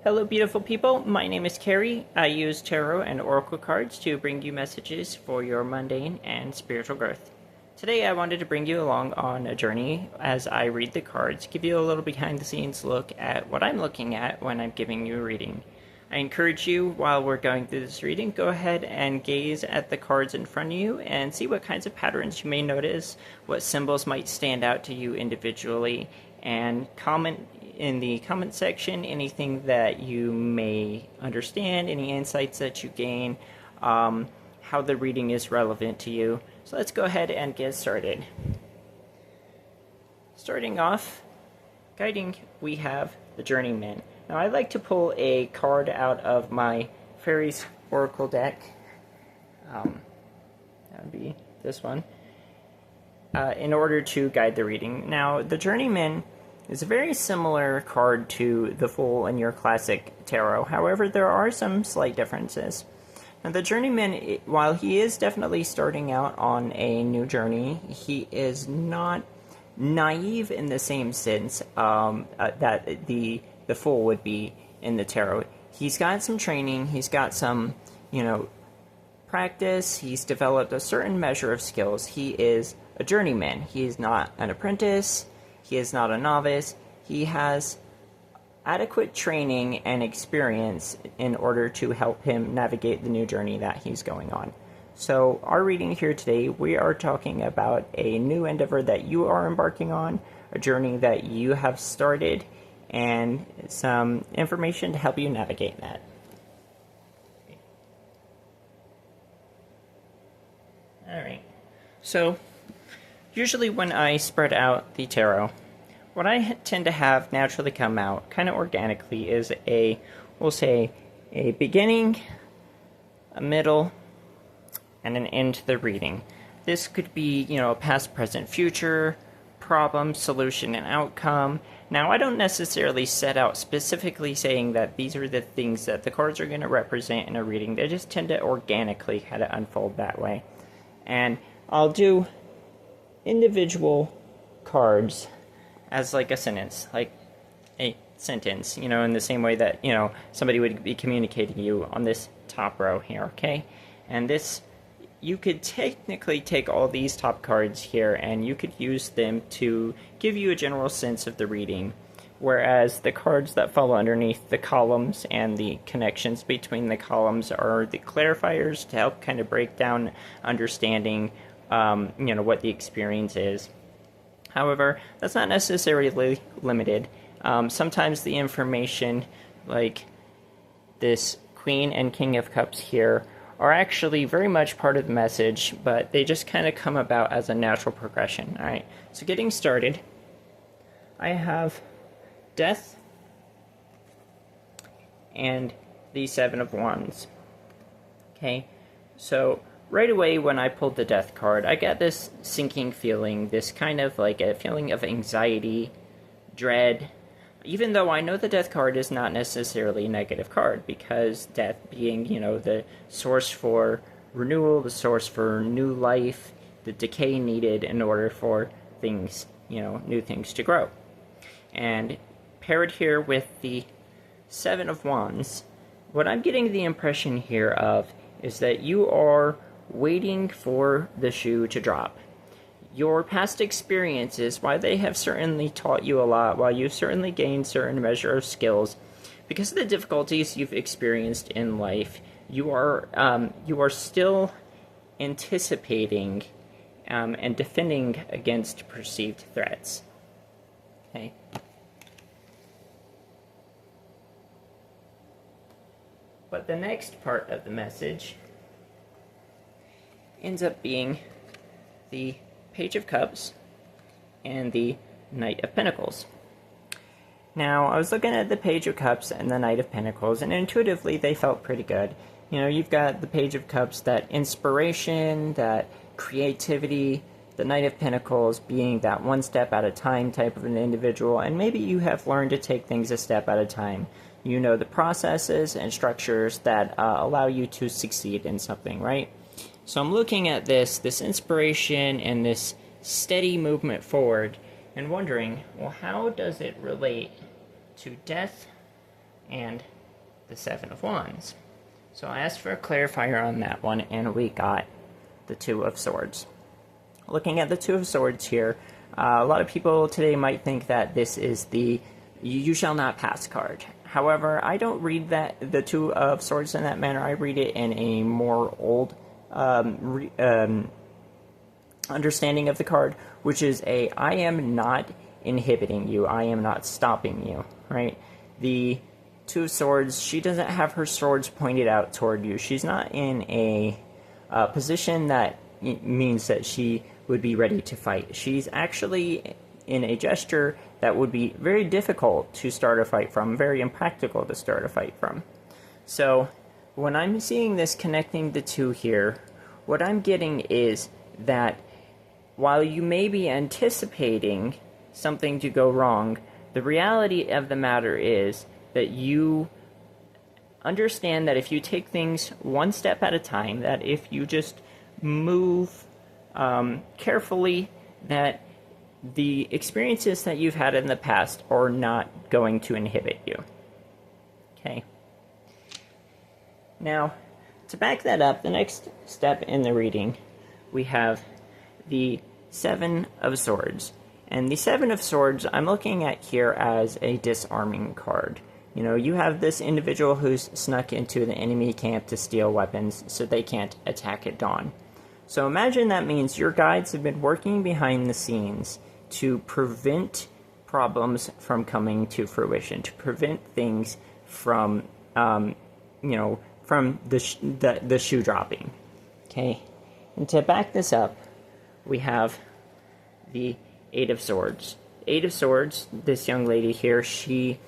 Hello, beautiful people. My name is Carrie. I use tarot and oracle cards to bring you messages for your mundane and spiritual growth. Today, I wanted to bring you along on a journey as I read the cards, give you a little behind the scenes look at what I'm looking at when I'm giving you a reading. I encourage you, while we're going through this reading, go ahead and gaze at the cards in front of you and see what kinds of patterns you may notice, what symbols might stand out to you individually, and comment in the comment section anything that you may understand, any insights that you gain, how the reading is relevant to you. So let's go ahead and get started. Starting off, guiding, we have the Journeyman. Now I like to pull a card out of my Fairies Oracle deck. That would be this one. In order to guide the reading. Now, the Journeyman is a very similar card to the Fool in your classic tarot. However, there are some slight differences. Now, the Journeyman, while he is definitely starting out on a new journey, he is not naive in the same sense that the Fool would be in the tarot. He's got some training, he's got some, practice, he's developed a certain measure of skills. He is a journeyman. He is not an apprentice. He is not a novice. He has adequate training and experience in order to help him navigate the new journey that he's going on. So our reading here today, we are talking about a new endeavor that you are embarking on, a journey that you have started, and some information to help you navigate that. Alright, so usually when I spread out the tarot, what I tend to have naturally come out kind of organically is we'll say, a beginning, a middle, and an end to the reading. This could be, past, present, future, problem, solution, and outcome. Now, I don't necessarily set out specifically saying that these are the things that the cards are going to represent in a reading. They just tend to organically kind of unfold that way. And I'll do individual cards as like a sentence, in the same way that, somebody would be communicating to you on this top row here, okay? And this, you could technically take all these top cards here and you could use them to give you a general sense of the reading, whereas the cards that follow underneath the columns and the connections between the columns are the clarifiers to help kind of break down understanding what the experience is. However, that's not necessarily limited. Sometimes the information, like this Queen and King of Cups here, are actually very much part of the message, but they just kind of come about as a natural progression. Alright, so getting started, I have Death and the Seven of Wands. Okay, so right away when I pulled the Death card, I got this sinking feeling, this kind of like a feeling of anxiety, dread, even though I know the Death card is not necessarily a negative card, because death being, the source for renewal, the source for new life, the decay needed in order for things, new things to grow. And paired here with the Seven of Wands, what I'm getting the impression here of is that you are waiting for the shoe to drop. Your past experiences, while they have certainly taught you a lot, while you've certainly gained certain measure of skills, because of the difficulties you've experienced in life, you are still anticipating and defending against perceived threats. Okay. But the next part of the message ends up being the Page of Cups and the Knight of Pentacles. Now, I was looking at the Page of Cups and the Knight of Pentacles, and intuitively they felt pretty good. You've got the Page of Cups, that inspiration, that creativity, the Knight of Pentacles being that one step at a time type of an individual, and maybe you have learned to take things a step at a time. You know the processes and structures that allow you to succeed in something, right? So I'm looking at this inspiration and this steady movement forward and wondering, well, how does it relate to death and the Seven of Wands. So I asked for a clarifier on that one, and we got the Two of Swords. Looking at the Two of Swords here, a lot of people today might think that this is the you shall not pass card. However, I don't read the Two of Swords in that manner. I read it in a more old understanding of the card, which is I am not inhibiting you, I am not stopping you, right? The Two of Swords, she doesn't have her swords pointed out toward you. She's not in a position that means that she would be ready to fight. She's actually in a gesture that would be very difficult to start a fight from, very impractical to start a fight from. So when I'm seeing this connecting the two here, what I'm getting is that while you may be anticipating something to go wrong, the reality of the matter is that you understand that if you take things one step at a time, that if you just move carefully, that the experiences that you've had in the past are not going to inhibit you. Okay. Now, to back that up, the next step in the reading, we have the Seven of Swords. And the Seven of Swords, I'm looking at here as a disarming card. You know, you have this individual who's snuck into the enemy camp to steal weapons so they can't attack at dawn. So imagine that means your guides have been working behind the scenes to prevent problems from coming to fruition, to prevent things from, from the shoe dropping. Okay, and to back this up, we have the Eight of Swords. Eight of Swords, this young lady here, she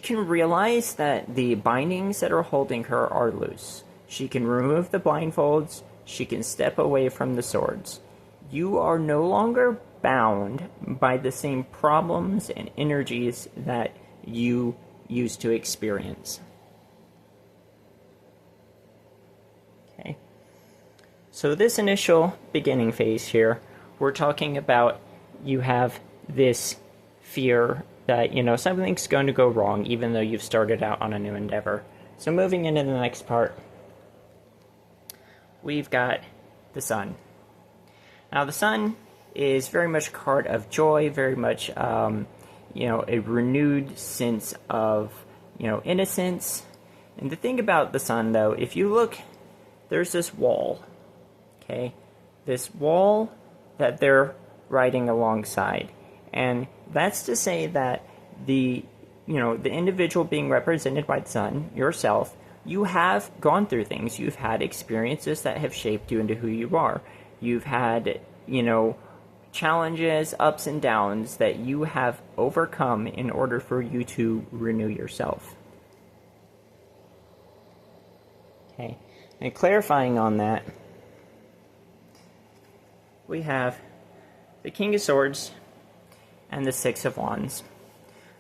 can realize that the bindings that are holding her are loose. She can remove the blindfolds. She can step away from the swords. You are no longer bound by the same problems and energies that you used to experience. Okay. So this initial beginning phase here, we're talking about you have this fear that, something's going to go wrong even though you've started out on a new endeavor. So moving into the next part, we've got the Sun. Now the Sun is very much a card of joy, very much, a renewed sense of, innocence. And the thing about the Sun, though, if you look, there's this wall, okay? This wall that they're riding alongside. And that's to say that the individual being represented by the Sun, yourself, you have gone through things. You've had experiences that have shaped you into who you are. You've had, challenges, ups and downs that you have overcome in order for you to renew yourself. Okay, and clarifying on that, we have the King of Swords and the Six of Wands.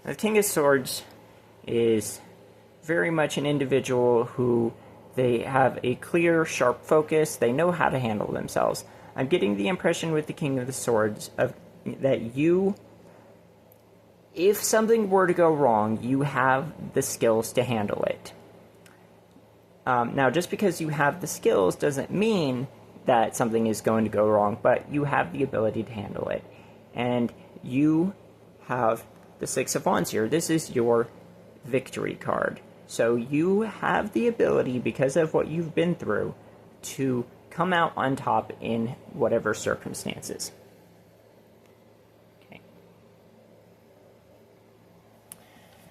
Now, the King of Swords is very much an individual who they have a clear, sharp focus. They know how to handle themselves. I'm getting the impression with the King of the Swords that you, if something were to go wrong, you have the skills to handle it. Now, just because you have the skills doesn't mean that something is going to go wrong, but you have the ability to handle it. And you have the Six of Wands here. This is your victory card. So you have the ability, because of what you've been through, to come out on top in whatever circumstances. Okay.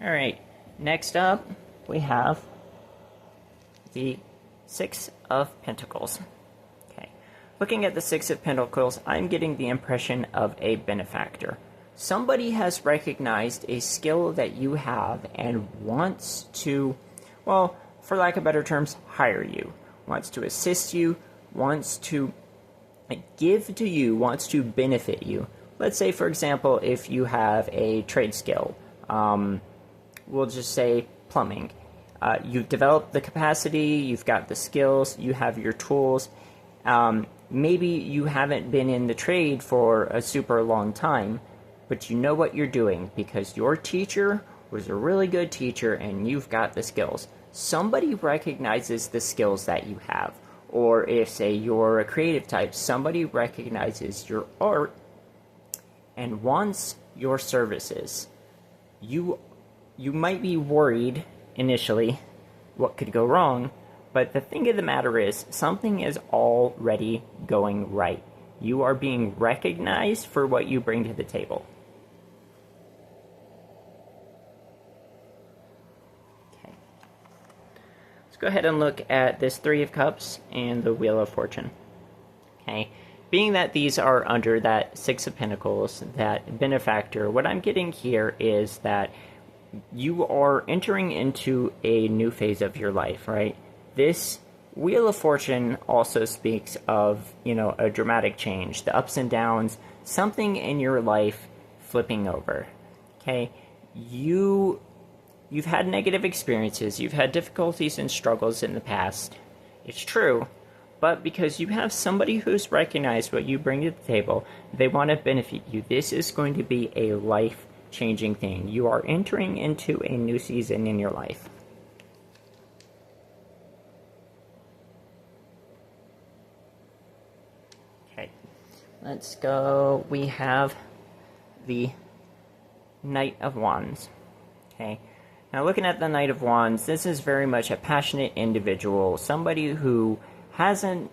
All right. Next up, we have the Six of Pentacles. Okay. Looking at the Six of Pentacles, I'm getting the impression of a benefactor. Somebody has recognized a skill that you have and wants to, well, for lack of better terms, hire you. Wants to assist you, wants to give to you, wants to benefit you. Let's say, for example, if you have a trade skill, we'll just say plumbing. You've developed the capacity, you've got the skills, you have your tools. Maybe you haven't been in the trade for a super long time, but you know what you're doing because your teacher was a really good teacher and you've got the skills. Somebody recognizes the skills that you have. Or if, say, you're a creative type, somebody recognizes your art and wants your services. You might be worried initially what could go wrong, but the thing of the matter is something is already going right. You are being recognized for what you bring to the table. Okay. Let's go ahead and look at this Three of Cups and the Wheel of Fortune. Okay. Being that these are under that Six of Pentacles, that benefactor, what I'm getting here is that you are entering into a new phase of your life, right? This Wheel of Fortune also speaks of, a dramatic change, the ups and downs, something in your life flipping over, okay? You've had negative experiences, you've had difficulties and struggles in the past. It's true, but because you have somebody who's recognized what you bring to the table, they want to benefit you. This is going to be a life-changing thing. You are entering into a new season in your life. Okay, let's go. We have the Knight of Wands. Okay, now looking at the Knight of Wands, this is very much a passionate individual, somebody who has an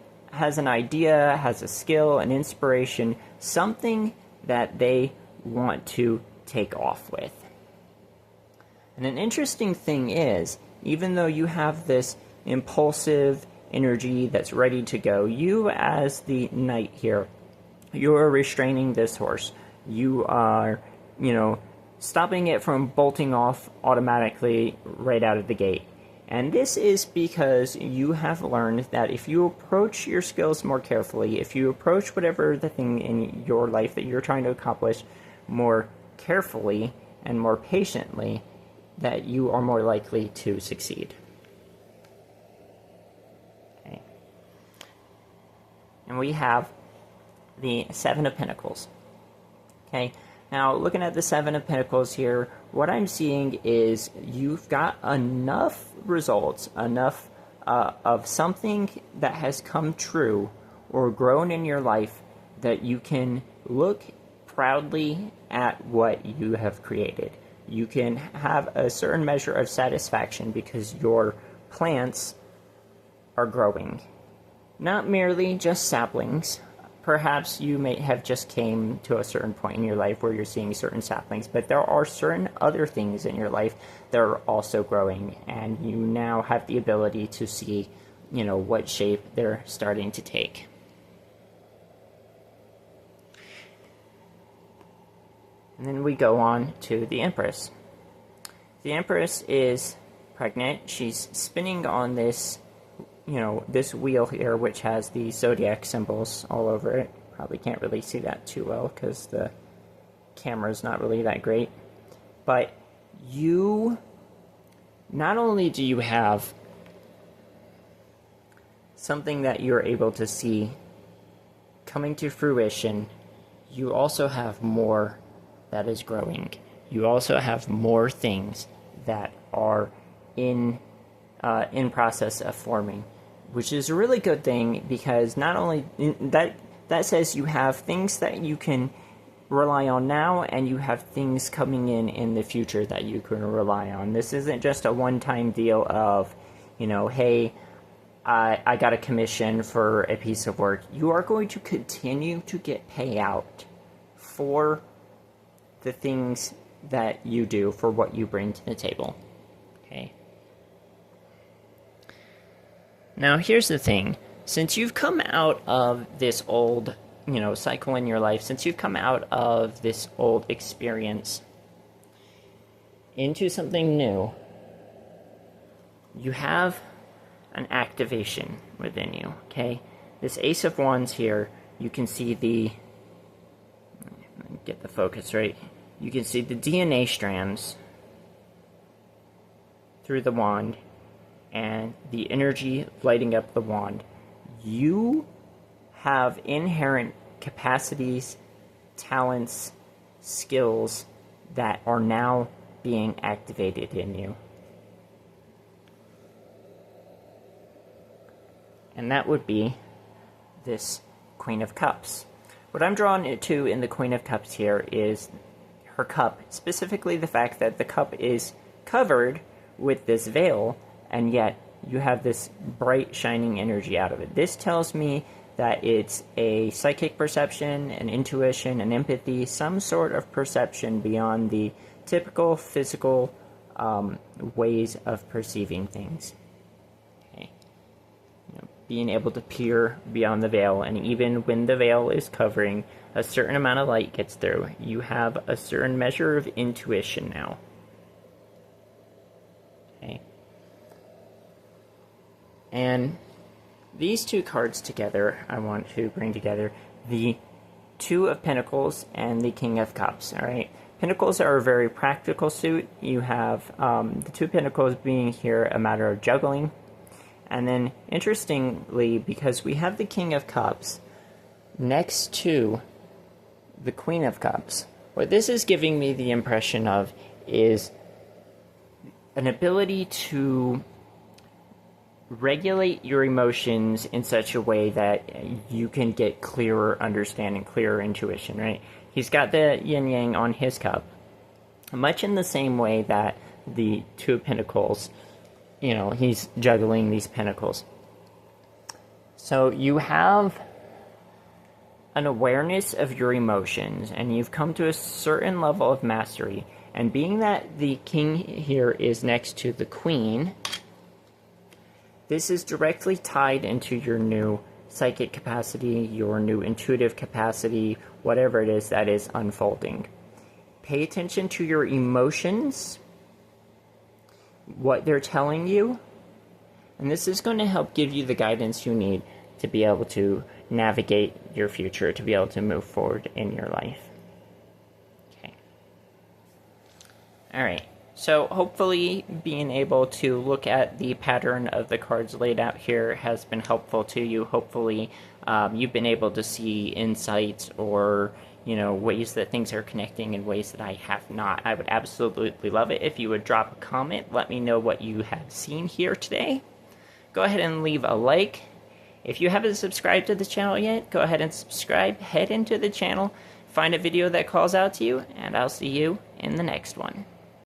idea, has a skill, an inspiration, something that they want to take off with. And an interesting thing is, even though you have this impulsive energy that's ready to go, you as the knight here, you are restraining this horse. You are, stopping it from bolting off automatically right out of the gate. And this is because you have learned that if you approach your skills more carefully, if you approach whatever the thing in your life that you're trying to accomplish more carefully and more patiently, that you are more likely to succeed. Okay. And we have the Seven of Pentacles. Okay. Now, looking at the Seven of Pentacles here, what I'm seeing is you've got enough results, enough of something that has come true or grown in your life that you can look proudly at what you have created. You can have a certain measure of satisfaction because your plants are growing. Not merely just saplings. Perhaps you may have just came to a certain point in your life where you're seeing certain saplings, but there are certain other things in your life that are also growing, and you now have the ability to see, what shape they're starting to take. And then we go on to the Empress. The Empress is pregnant. She's spinning on this this wheel here, which has the zodiac symbols all over it. Probably can't really see that too well because the camera's not really that great. But not only do you have something that you're able to see coming to fruition, you also have more that is growing. You also have more things that are in process of forming, which is a really good thing because not only that says you have things that you can rely on now, and you have things coming in the future that you can rely on. This isn't just a one-time deal of, hey, I got a commission for a piece of work. You are going to continue to get payout for the things that you do, for what you bring to the table. Okay. Now, here's the thing. Since you've come out of this old, cycle in your life, since you've come out of this old experience into something new, you have an activation within you, okay? This Ace of Wands here, you can see get the focus right. You can see the DNA strands through the wand and the energy lighting up the wand. You have inherent capacities, talents, skills that are now being activated in you. And that would be this Queen of Cups. What I'm drawn to in the Queen of Cups here is her cup, specifically the fact that the cup is covered with this veil, and yet you have this bright, shining energy out of it. This tells me that it's a psychic perception, an intuition, an empathy, some sort of perception beyond the typical physical ways of perceiving things. Okay. Being able to peer beyond the veil, and even when the veil is covering, a certain amount of light gets through. You have a certain measure of intuition now. Okay. And these two cards together, I want to bring together the Two of Pentacles and the King of Cups. All right. Pentacles are a very practical suit. You have the Two of Pentacles being here a matter of juggling. And then, interestingly, because we have the King of Cups next to the Queen of Cups, what this is giving me the impression of is an ability to regulate your emotions in such a way that you can get clearer understanding, clearer intuition, right? He's got the yin-yang on his cup, much in the same way that the Two of Pentacles, he's juggling these pentacles. So you have an awareness of your emotions, and you've come to a certain level of mastery. And being that the king here is next to the queen, this is directly tied into your new psychic capacity, your new intuitive capacity, whatever it is that is unfolding. Pay attention to your emotions, what they're telling you, and this is going to help give you the guidance you need to be able to navigate your future, to be able to move forward in your life. Okay. All right. So hopefully being able to look at the pattern of the cards laid out here has been helpful to you. Hopefully you've been able to see insights or ways that things are connecting in ways that I have not. I would absolutely love it if you would drop a comment. Let me know what you have seen here today. Go ahead and leave a like. If you haven't subscribed to the channel yet, go ahead and subscribe. Head into the channel, find a video that calls out to you, and I'll see you in the next one.